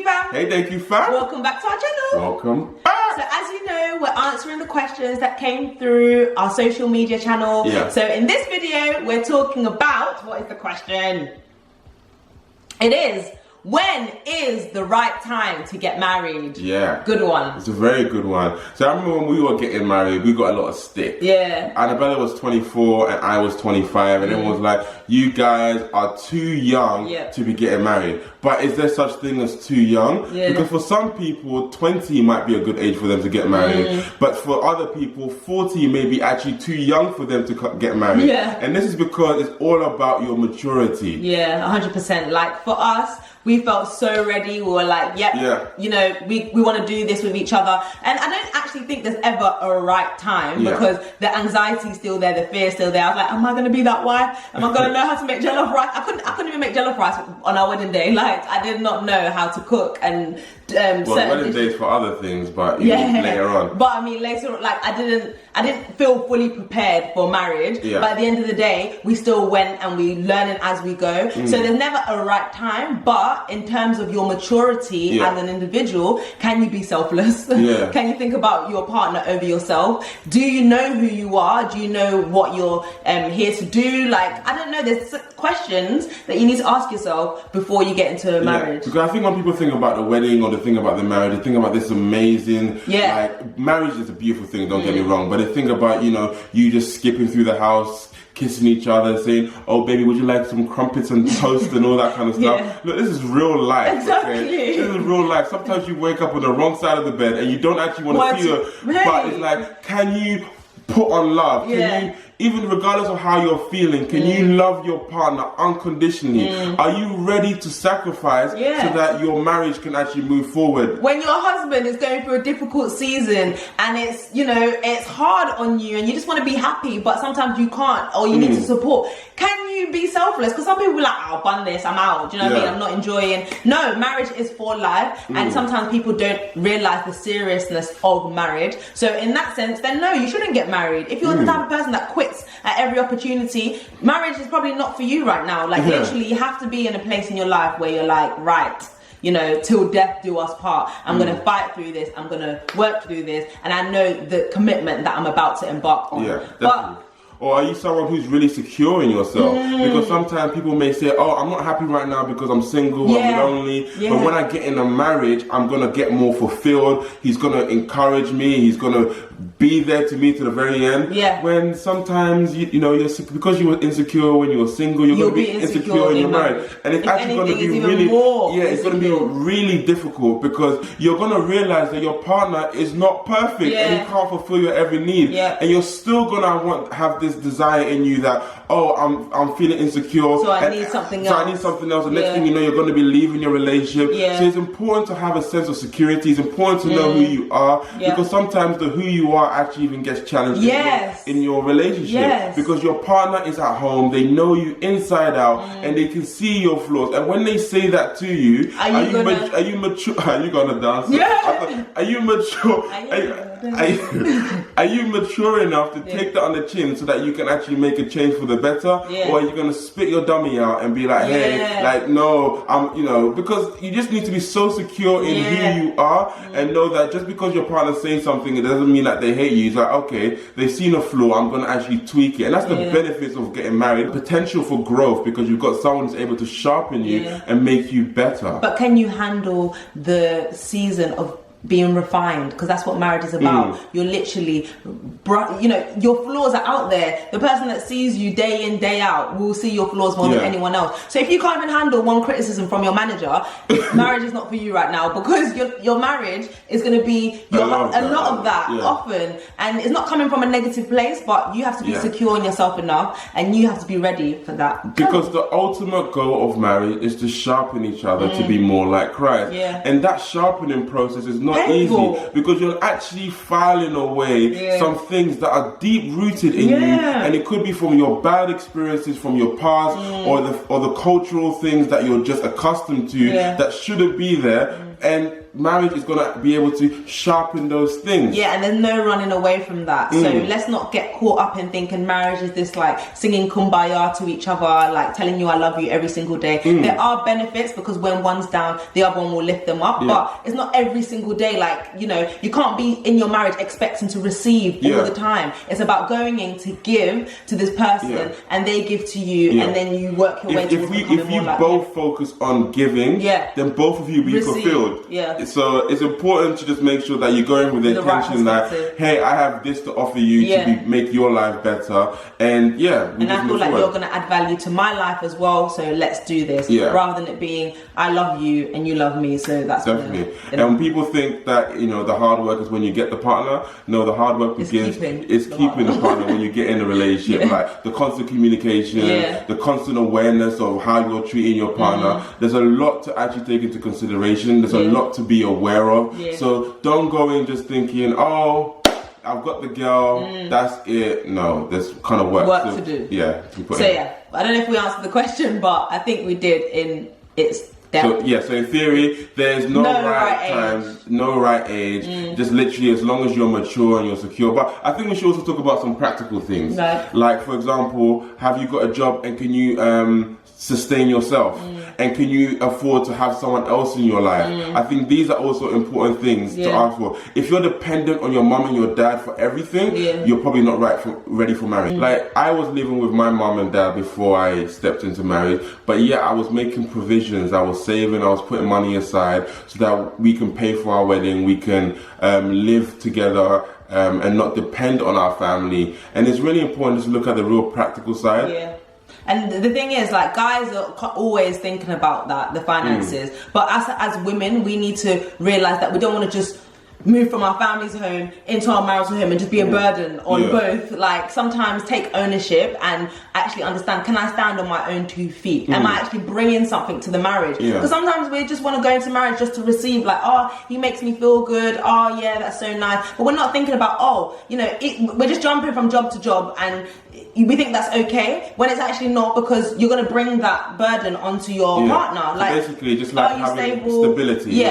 fam. Hey Deku fam. Welcome back to our channel. Welcome back. So as you know, we're answering the questions that came through our social media channel. Yeah. So in this video, we're talking about, what is the question? It is, when is the right time to get married? Yeah. Good one. It's a very good one. So I remember when we were getting married, we got a lot of stick. Yeah. Annabella was 24 and I was 25 and everyone was like, you guys are too young to be getting married. But is there such thing as too young? Yeah. Because for some people, 20 might be a good age for them to get married. But for other people, 40 may be actually too young for them to get married. Yeah. And this is because it's all about your maturity. Yeah, 100%. Like for us, we felt so ready. We were like, yep, you know, we want to do this with each other. And I don't actually think there's ever a right time because the anxiety's still there, the fear's still there. I was like, am I going to be that wife? Am I going to know how to make jollof rice? I couldn't even make jollof rice on our wedding day. Like, I did not know how to cook and well, wedding days for other things, but later on. But I mean, later on, like I didn't feel fully prepared for marriage. Yeah. But at the end of the day, we still went and we learning as we go. So there's never a right time. But in terms of your maturity as an individual, can you be selfless? Yeah. Can you think about your partner over yourself? Do you know who you are? Do you know what you're here to do? Like, I don't know. There's questions that you need to ask yourself before you get into a marriage. Because I think when people think about the wedding or they think about the marriage, they think about this amazing, like, marriage is a beautiful thing, don't get me wrong, but they think about, you know, you just skipping through the house, kissing each other, saying, oh baby, would you like some crumpets and toast and all that kind of stuff. Look, this is real life. Exactly. Okay? This is real life. Sometimes you wake up on the wrong side of the bed and you don't actually want to feel it, but it's like, can you put on love? Can you, even regardless of how you're feeling, can you love your partner unconditionally? Are you ready to sacrifice so that your marriage can actually move forward? When your husband is going through a difficult season and it's, you know, it's hard on you and you just want to be happy, but sometimes you can't, or you need to support, can you be selfless? Because some people are like, I'll bun this, I'm out, do you know what I mean? I'm not enjoying. No, marriage is for life, and sometimes people don't realize the seriousness of marriage. So in that sense, then no, you shouldn't get married. If you're the type of person that quits at every opportunity, marriage is probably not for you right now. Like literally, you have to be in a place in your life where you're like, right, you know, till death do us part. I'm gonna fight through this. I'm gonna work through this, and I know the commitment that I'm about to embark on. Yeah, definitely. Or are you someone who's really secure in yourself? Because sometimes people may say, oh, I'm not happy right now because I'm single, I'm lonely. But when I get in a marriage, I'm going to get more fulfilled. He's going to encourage me. He's going to be there to me to the very end. When sometimes, you know, because you were insecure when you were single, you're going to be insecure when you're married. And it's actually going to be really, it's going to be really difficult because you're going to realize that your partner is not perfect and he can't fulfill your every need. And you're still going to have this desire in you that, oh, I'm feeling insecure, so I need something else. So I need something else. The next thing you know, you're going to be leaving your relationship. So it's important to have a sense of security. It's important to know who you are, because sometimes the who you are actually even gets challenged in your relationship, because your partner is at home, they know you inside out, and they can see your flaws. And when they say that to you, are you mature? Are you gonna dance? Are you mature? Are you mature enough to take that on the chin so that you can actually make a change for the better? Or are you gonna spit your dummy out and be like, hey, like, no, you know, because you just need to be so secure in who you are and know that just because your partner's saying something, it doesn't mean that they hate you. It's like, okay, they've seen a flaw, I'm gonna actually tweak it. And that's the benefits of getting married. Potential for growth, because you've got someone who's able to sharpen you and make you better. But can you handle the season of being refined? Because that's what marriage is about. You're literally, you know, your flaws are out there. The person that sees you day in, day out will see your flaws more than anyone else. So if you can't even handle one criticism from your manager, marriage is not for you right now, because your marriage is going to be a lot of that often, and it's not coming from a negative place, but you have to be secure in yourself enough, and you have to be ready for that. Because the ultimate goal of marriage is to sharpen each other to be more like Christ. And that sharpening process is not not painful. easy, because you're actually filing away some things that are deep rooted in you, and it could be from your bad experiences from your past, or the cultural things that you're just accustomed to that shouldn't be there. And marriage is going to be able to sharpen those things. Yeah, and there's no running away from that. So let's not get caught up in thinking marriage is this like singing kumbaya to each other, like telling you I love you every single day. There are benefits, because when one's down, the other one will lift them up. But it's not every single day. Like, you know, you can't be in your marriage expecting to receive all the time. It's about going in to give to this person, and they give to you, and then you work your way towards becoming more like If you both focus on giving, then both of you be fulfilled. So it's important to just make sure that you're going with the intention that, hey, I have this to offer you to make your life better, and and I feel like you're going to add value to my life as well, so let's do this, rather than it being I love you and you love me, so that's definitely. And when people think that, you know, the hard work is when you get the partner, no, the hard work begins keeping the partner when you get in a relationship. Like the constant communication, the constant awareness of how you're treating your partner. There's a lot to actually take into consideration. There's a lot to be aware of. So don't go in just thinking, oh, I've got the girl, that's it. No, there's kind of work to do. I don't know if we answered the question, but I think we did in its depth. So in theory, there's no right time, no right age. Just literally, as long as you're mature and you're secure. But I think we should also talk about some practical things. Like, for example, have you got a job, and can you sustain yourself? And can you afford to have someone else in your life? I think these are also important things to ask for. If you're dependent on your mom and your dad for everything, you're probably not ready for marriage. Like, I was living with my mom and dad before I stepped into marriage, but I was making provisions. I was saving, I was putting money aside so that we can pay for our wedding, we can live together, and not depend on our family. And it's really important to look at the real practical side. And the thing is, like, guys are always thinking about that, the finances. But as women, we need to realize that we don't want to just move from our family's home into our marital home and just be a burden on both. Like, sometimes take ownership and actually understand, can I stand on my own 2 feet? Am I actually bringing something to the marriage? Because sometimes we just want to go into marriage just to receive, like, oh, he makes me feel good, oh yeah, that's so nice. But we're not thinking about, oh, you know, we're just jumping from job to job, and we think that's okay, when it's actually not, because you're going to bring that burden onto your partner. Like, so basically, just like having stability.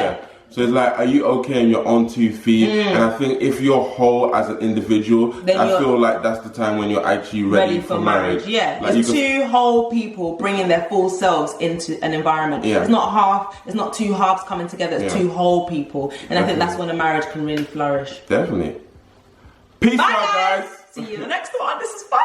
So it's like, are you okay and you're on 2 feet? And I think if you're whole as an individual, then I feel like that's the time when you're actually ready for marriage. Like, it's 2 whole people bringing their full selves into an environment. It's not 2 halves coming together, it's 2 whole people. And I think that's when a marriage can really flourish. Definitely. Peace out, guys. See you in the next one. This is fun.